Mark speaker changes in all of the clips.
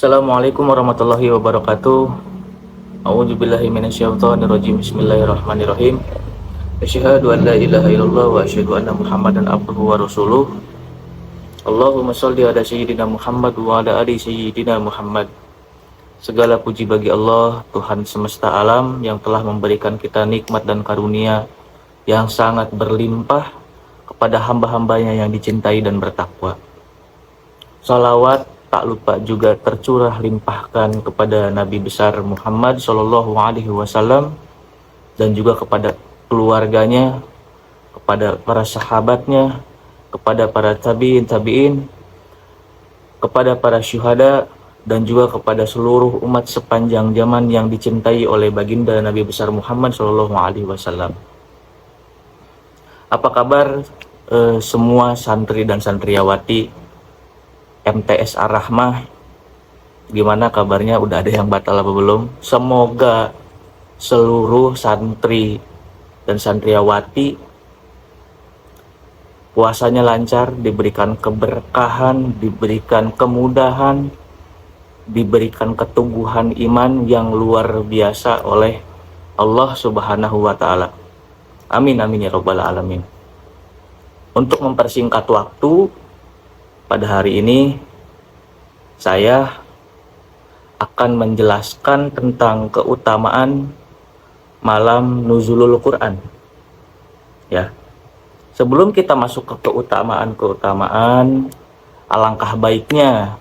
Speaker 1: Assalamualaikum warahmatullahi wabarakatuh. A'udzubillahi minasyaitonirrajim. Bismillahirrahmanirrahim. Asyhadu an la ilaha illallah wa asyhadu anna Muhammadan abduhu wa rasuluh. Allahumma shalli ala sayyidina Muhammad wa ala ali sayyidina Muhammad. Segala puji bagi Allah, Tuhan semesta alam yang telah memberikan kita nikmat dan karunia yang sangat berlimpah kepada hamba-hambanya yang dicintai dan bertakwa. Salawat tak lupa juga tercurah limpahkan kepada Nabi besar Muhammad Shallallahu Alaihi Wasallam dan juga kepada keluarganya, kepada para sahabatnya, kepada para tabiin, kepada para syuhada, dan juga kepada seluruh umat sepanjang zaman yang dicintai oleh baginda Nabi besar Muhammad Shallallahu Alaihi Wasallam. Apa kabar semua santri dan santriawati MTS Ar-Rahmah? Gimana kabarnya? Udah ada yang batal apa belum? Semoga seluruh santri dan santriawati puasanya lancar, diberikan keberkahan, diberikan kemudahan, diberikan keteguhan iman yang luar biasa oleh Allah Subhanahu wa Ta'ala. Amin amin ya rabbal alamin. Untuk mempersingkat waktu, pada hari ini saya akan menjelaskan tentang keutamaan malam Nuzulul Quran. Ya. Sebelum kita masuk ke keutamaan, alangkah baiknya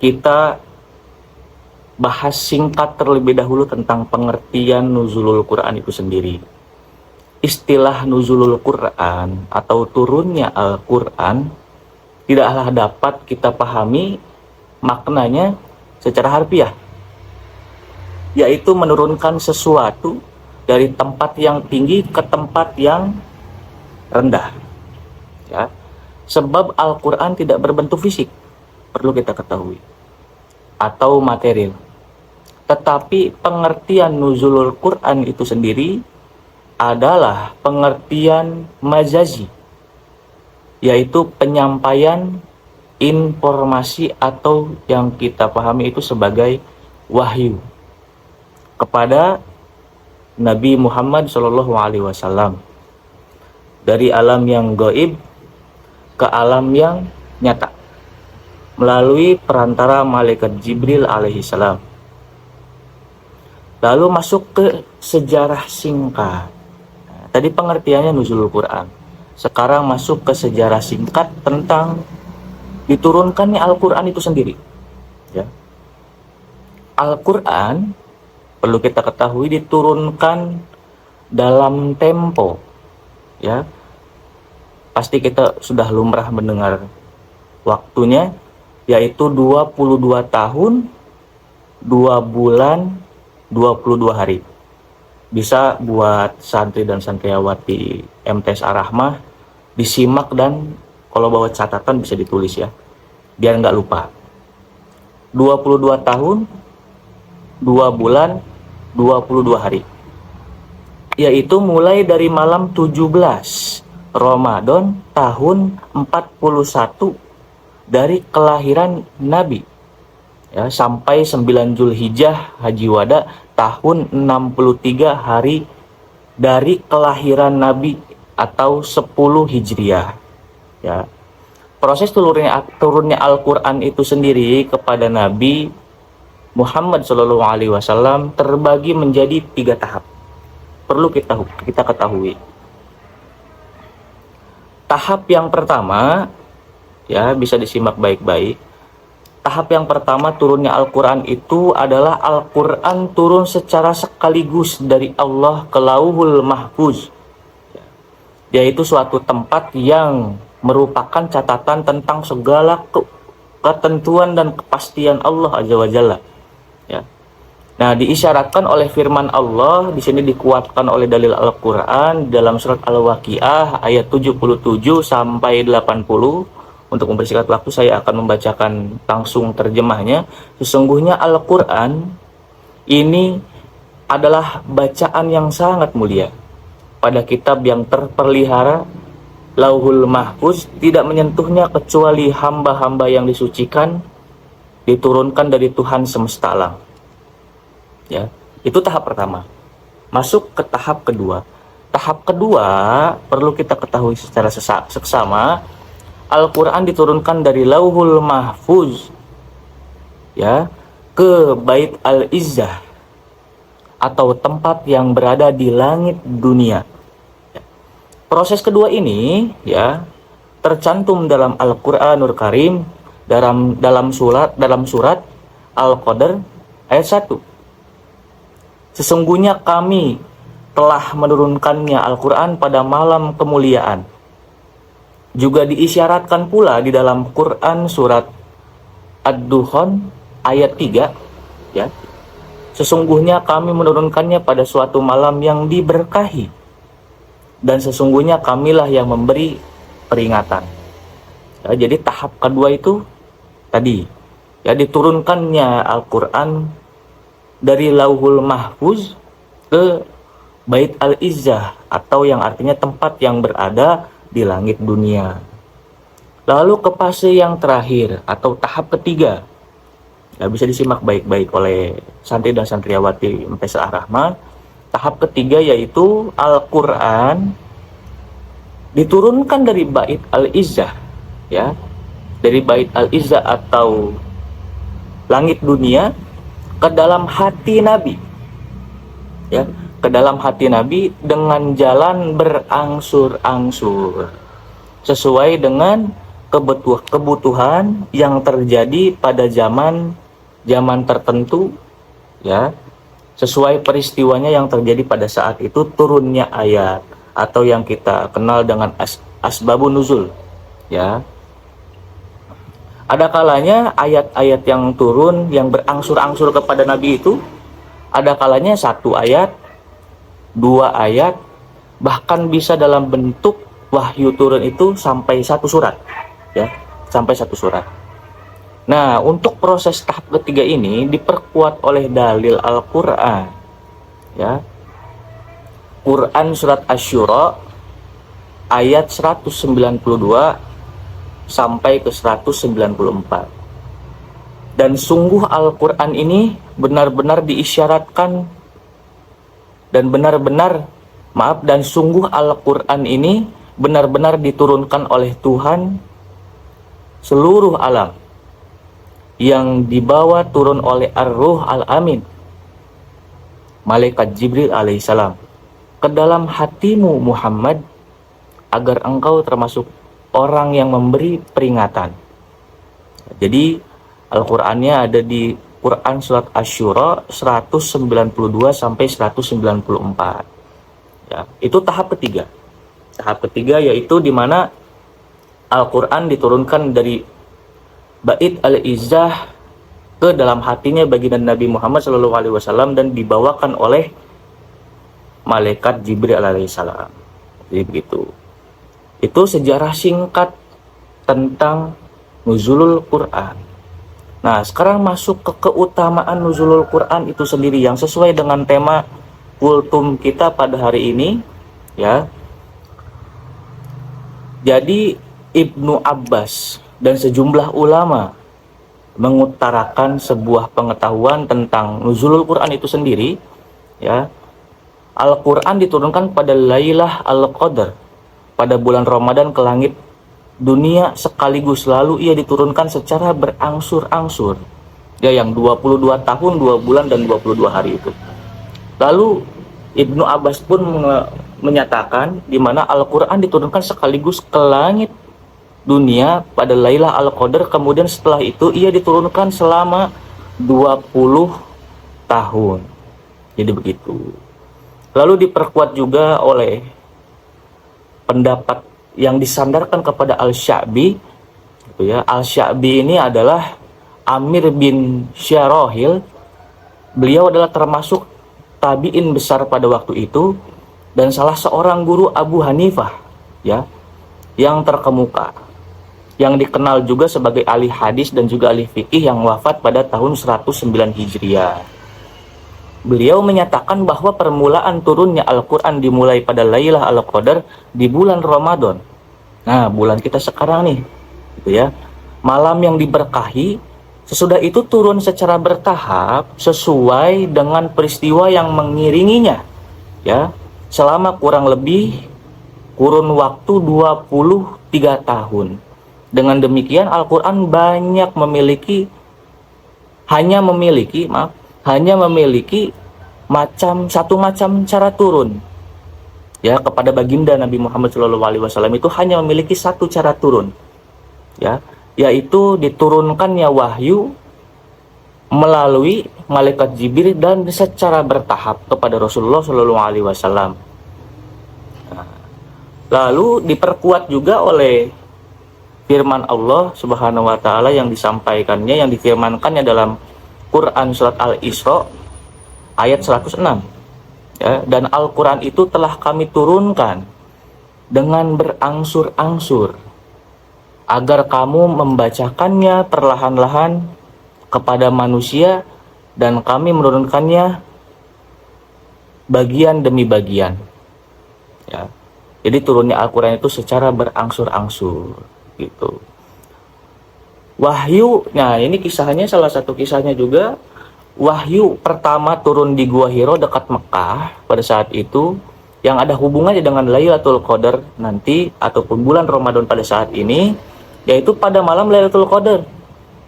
Speaker 1: kita bahas singkat terlebih dahulu tentang pengertian Nuzulul Quran itu sendiri. Istilah Nuzulul Quran atau turunnya Al-Quran tidaklah dapat kita pahami maknanya secara harfiah, yaitu menurunkan sesuatu dari tempat yang tinggi ke tempat yang rendah. Ya. Sebab Al-Quran tidak berbentuk fisik, perlu kita ketahui, atau material. Tetapi pengertian Nuzulul Quran itu sendiri adalah pengertian majazi, yaitu penyampaian informasi atau yang kita pahami itu sebagai wahyu kepada Nabi Muhammad SAW dari alam yang gaib ke alam yang nyata melalui perantara malaikat Jibril alaihissalam. Lalu masuk ke sejarah singkat. Tadi pengertiannya Nuzulul Quran. Sekarang masuk ke sejarah singkat tentang diturunkannya Al-Quran itu sendiri. Ya. Al-Quran perlu kita ketahui diturunkan dalam tempo. Ya. Pasti kita sudah lumrah mendengar waktunya, yaitu 22 tahun, 2 bulan, 22 hari. Bisa buat santri dan santriawati MTS Ar-Rahmah disimak, dan kalau bawa catatan bisa ditulis ya, biar nggak lupa. 22 tahun, 2 bulan, 22 hari, yaitu mulai dari malam 17 Ramadan tahun 41 dari kelahiran Nabi, ya, sampai 9 Zulhijjah Haji Wada tahun 63 hari dari kelahiran Nabi atau 10 Hijriah. Ya. Proses turunnya Al-Quran itu sendiri kepada Nabi Muhammad SAW terbagi menjadi 3 tahap. Perlu kita ketahui. Tahap yang pertama, ya, bisa disimak baik-baik. Tahap yang pertama turunnya Al-Quran itu adalah Al-Quran turun secara sekaligus dari Allah ke Lauhul Mahfuz, yaitu suatu tempat yang merupakan catatan tentang segala ketentuan dan kepastian Allah Azza wa Jalla. Ya. Nah, diisyaratkan oleh firman Allah, di sini dikuatkan oleh dalil Al-Quran dalam surat Al-Waqiah ayat 77 sampai 80. Untuk mempersingkat waktu, saya akan membacakan langsung terjemahnya. Sesungguhnya Al-Quran ini adalah bacaan yang sangat mulia pada kitab yang terpelihara Lauhul Mahfuz, tidak menyentuhnya kecuali hamba-hamba yang disucikan diturunkan dari Tuhan semesta alam. Ya, itu tahap pertama. Masuk ke tahap kedua. Tahap kedua perlu kita ketahui secara seksama, Al-Quran diturunkan dari Lauhul Mahfuz, ya, ke Bait Al-Izzah atau tempat yang berada di langit dunia. Proses kedua ini, ya, tercantum dalam Al-Qur'anul Karim dalam surat Al-Qadr ayat 1. Sesungguhnya kami telah menurunkannya Al-Quran pada malam kemuliaan. Juga diisyaratkan pula di dalam Quran surat Ad-Dukhan ayat 3, ya. Sesungguhnya kami menurunkannya pada suatu malam yang diberkahi, dan sesungguhnya kamilah yang memberi peringatan. Ya, jadi tahap kedua itu tadi, ya, diturunkannya Al-Quran dari Lauhul Mahfuz ke Bait Al-Izzah atau yang artinya tempat yang berada di langit dunia. Lalu ke fase yang terakhir atau tahap ketiga, ya, bisa disimak baik-baik oleh santri dan santriawati MPS Ar-Rahmah. Tahap ketiga yaitu Al-Quran diturunkan dari Bait Al-Izzah, ya, dari Bait Al-Izzah atau langit dunia ke dalam hati Nabi, ya, ke dalam hati Nabi dengan jalan berangsur-angsur sesuai dengan kebutuhan yang terjadi pada zaman tertentu, ya, sesuai peristiwanya yang terjadi pada saat itu turunnya ayat atau yang kita kenal dengan asbabun nuzul, ya. Ada kalanya ayat-ayat yang turun yang berangsur-angsur kepada Nabi itu, ada kalanya 1 ayat, 2 ayat, bahkan bisa dalam bentuk wahyu turun itu sampai 1 surat, ya, sampai 1 surat. Nah, untuk proses tahap ketiga ini diperkuat oleh dalil Al-Quran, ya. Quran surat Asy-Syura ayat 192 sampai ke 194. Dan sungguh Al-Quran ini benar-benar diisyaratkan dan sungguh Al-Quran ini benar-benar diturunkan oleh Tuhan seluruh alam, yang dibawa turun oleh Ar-Ruh Al-Amin, Malaikat Jibril alaihissalam, ke dalam hatimu Muhammad, agar engkau termasuk orang yang memberi peringatan. Jadi Al-Qur'annya ada di Quran surat Asy-Syura 192 sampai 194. Ya, itu tahap ketiga. Tahap ketiga yaitu di mana Al-Qur'an diturunkan dari Bait Al-Izzah ke dalam hatinya baginda Nabi Muhammad SAW dan dibawakan oleh Malaikat Jibril alaihissalam. Jadi begitu. Itu sejarah singkat tentang nuzulul Quran. Nah, sekarang masuk ke keutamaan nuzulul Quran itu sendiri yang sesuai dengan tema kultum kita pada hari ini, ya. Jadi Ibnu Abbas dan sejumlah ulama mengutarakan sebuah pengetahuan tentang nuzulul Quran itu sendiri, ya. Al-Quran diturunkan pada Lailah Al-Qadr, pada bulan Ramadan ke langit dunia sekaligus, lalu ia diturunkan secara berangsur-angsur, ya, yang 22 tahun, 2 bulan dan 22 hari itu. Lalu Ibnu Abbas pun menyatakan di mana Al-Quran diturunkan sekaligus ke langit dunia pada Lailah Al-Qadr, kemudian setelah itu ia diturunkan selama 20 tahun. Jadi begitu. Lalu diperkuat juga oleh pendapat yang disandarkan kepada Al-Sya'bi, gitu ya. Al-Sya'bi ini adalah Amir bin Syarahil. Beliau adalah termasuk tabi'in besar pada waktu itu dan salah seorang guru Abu Hanifah, ya, yang terkemuka, yang dikenal juga sebagai ahli hadis dan juga ahli fikih, yang wafat pada tahun 109 Hijriah. Beliau menyatakan bahwa permulaan turunnya Al-Quran dimulai pada Lailah Al-Qadr di bulan Ramadan. Nah, bulan kita sekarang nih, gitu ya. Malam yang diberkahi Sesudah itu turun secara bertahap sesuai dengan peristiwa yang mengiringinya, ya, selama kurang lebih kurun waktu 23 tahun. Dengan demikian Al-Qur'an hanya memiliki satu macam cara turun. Ya, kepada baginda Nabi Muhammad SAW itu hanya memiliki satu cara turun. Ya, yaitu diturunkannya wahyu melalui malaikat Jibril dan secara bertahap kepada Rasulullah SAW. Lalu diperkuat juga oleh firman Allah Subhanahu wa taala yang difirmankannya dalam Quran surat Al-Isra ayat 106. Ya, dan Al-Quran itu telah kami turunkan dengan berangsur-angsur agar kamu membacakannya perlahan-lahan kepada manusia, dan kami menurunkannya bagian demi bagian. Ya. Jadi turunnya Al-Quran itu secara berangsur-angsur gitu. Wahyu, nah ini kisahnya, salah satu kisahnya juga, wahyu pertama turun di Gua Hiro dekat Mekah pada saat itu, yang ada hubungannya dengan Lailatul Qadar nanti ataupun bulan Ramadan pada saat ini, yaitu pada malam Lailatul Qadar,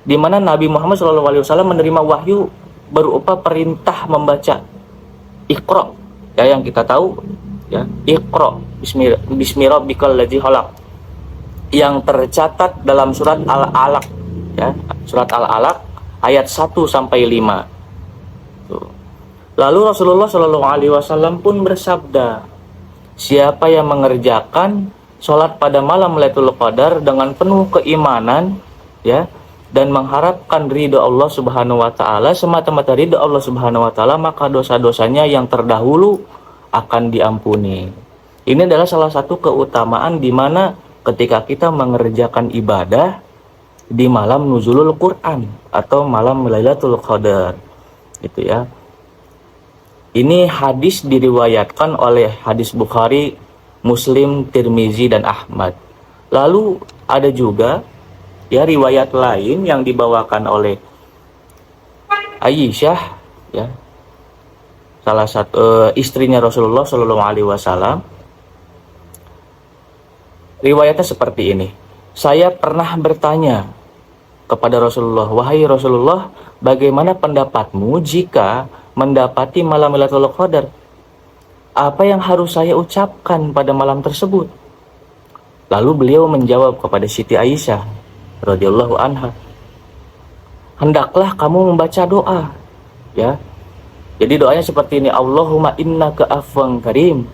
Speaker 1: di mana Nabi Muhammad SAW menerima wahyu berupa perintah membaca Iqra, ya, yang kita tahu, ya, Iqra bismi rabbikal ladzi khalaq, yang tercatat dalam surat Al-Alaq, ya, surat Al-Alaq ayat 1 sampai 5. Lalu Rasulullah SAW pun bersabda, siapa yang mengerjakan sholat pada malam Lailatul Qadar dengan penuh keimanan, ya, dan mengharapkan ridho Allah Subhanahu wa taala, semata-mata ridho Allah Subhanahu wa taala, maka dosa-dosanya yang terdahulu akan diampuni. Ini adalah salah satu keutamaan di mana ketika kita mengerjakan ibadah di malam nuzulul Quran atau malam Lailatul Qadar, gitu ya. Ini hadis diriwayatkan oleh hadis Bukhari, Muslim, Tirmizi, dan Ahmad. Lalu ada juga, ya, riwayat lain yang dibawakan oleh Aisyah, ya, salah satu istrinya Rasulullah SAW. Riwayatnya seperti ini. Saya pernah bertanya kepada Rasulullah, wahai Rasulullah, bagaimana pendapatmu jika mendapati malam Lailatul Qadar? Apa yang harus saya ucapkan pada malam tersebut? Lalu beliau menjawab kepada Siti Aisyah radhiyallahu anha, hendaklah kamu membaca doa, ya. Jadi doanya seperti ini, Allahumma innaka afwan karim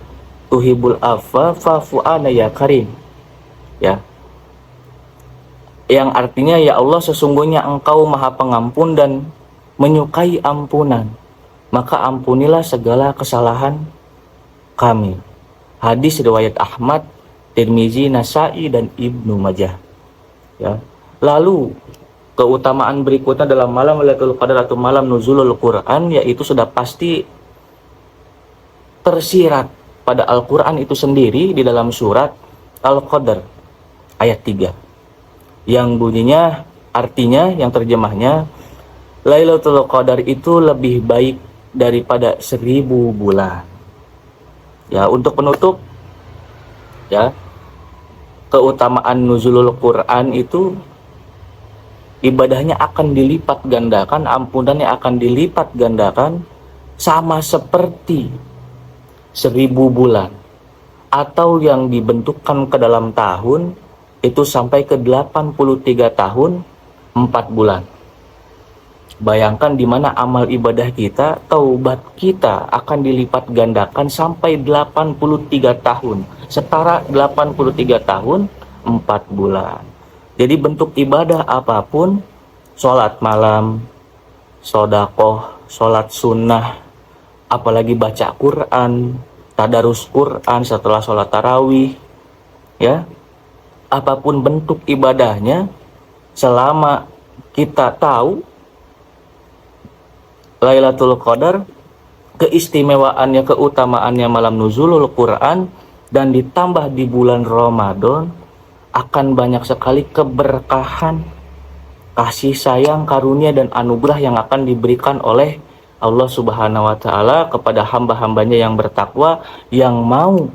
Speaker 1: tuhibul afwa fa'fu anna ya karim, ya. Yang artinya, ya Allah, sesungguhnya Engkau Maha Pengampun dan menyukai ampunan, maka ampunilah segala kesalahan kami. Hadis riwayat Ahmad, Tirmizi, Nasai, dan Ibnu Majah. Ya. Lalu keutamaan berikutnya dalam malam Lailatul Qadar atau malam nuzulul Quran, yaitu sudah pasti tersirat pada Al-Quran itu sendiri di dalam surat Al-Qadar ayat 3, yang bunyinya, artinya, yang terjemahnya, Lailatul Qadar itu lebih baik daripada 1000 bulan. Ya, untuk penutup, ya, keutamaan nuzulul Quran itu ibadahnya akan dilipat gandakan, ampunannya akan dilipat gandakan, sama seperti 1000 bulan, atau yang dibentukkan ke dalam tahun itu sampai ke 83 tahun 4 bulan. Bayangkan di mana amal ibadah kita, taubat kita akan dilipat gandakan sampai 83 tahun, setara 83 tahun 4 bulan. Jadi bentuk ibadah apapun, sholat malam, sodakoh, sholat sunnah, apalagi baca Quran, tadarus Quran setelah sholat tarawih, ya, apapun bentuk ibadahnya, selama kita tahu Lailatul Qadar, keistimewaannya, keutamaannya malam nuzulul Quran, dan ditambah di bulan Ramadan, akan banyak sekali keberkahan kasih sayang, karunia, dan anugerah yang akan diberikan oleh Allah Subhanahu wa Ta'ala kepada hamba-hambanya yang bertakwa, yang mau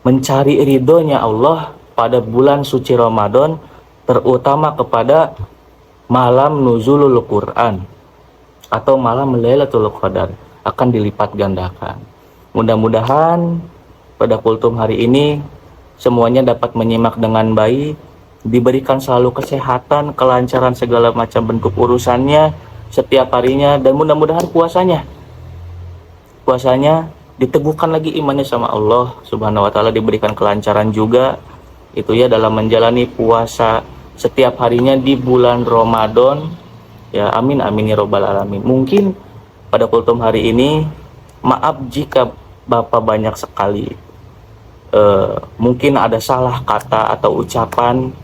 Speaker 1: mencari ridhonya Allah pada bulan suci Ramadan, terutama kepada malam nuzulul Quran atau malam Lailatul Qadar, akan dilipat gandakan. Mudah-mudahan pada kultum hari ini semuanya dapat menyimak dengan baik, diberikan selalu kesehatan, kelancaran segala macam bentuk urusannya setiap harinya, dan mudah-mudahan puasanya diteguhkan lagi imannya sama Allah Subhanahu wa Ta'ala, diberikan kelancaran juga itu ya dalam menjalani puasa setiap harinya di bulan Ramadan ya. Amin amin ya robbal alamin. Mungkin pada kultum hari ini, maaf jika Bapak banyak sekali mungkin ada salah kata atau ucapan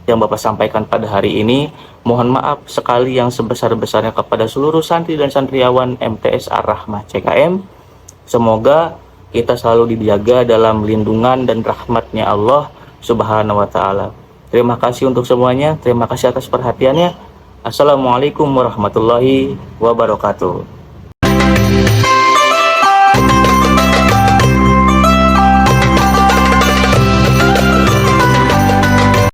Speaker 1: yang Bapak sampaikan pada hari ini. Mohon maaf sekali yang sebesar-besarnya kepada seluruh santri dan santriawan MTS Ar-Rahmah CKM. Semoga kita selalu dijaga dalam lindungan dan rahmatnya Allah Subhanahu wa Ta'ala. Terima kasih untuk semuanya. Terima kasih atas perhatiannya. Assalamualaikum warahmatullahi wabarakatuh.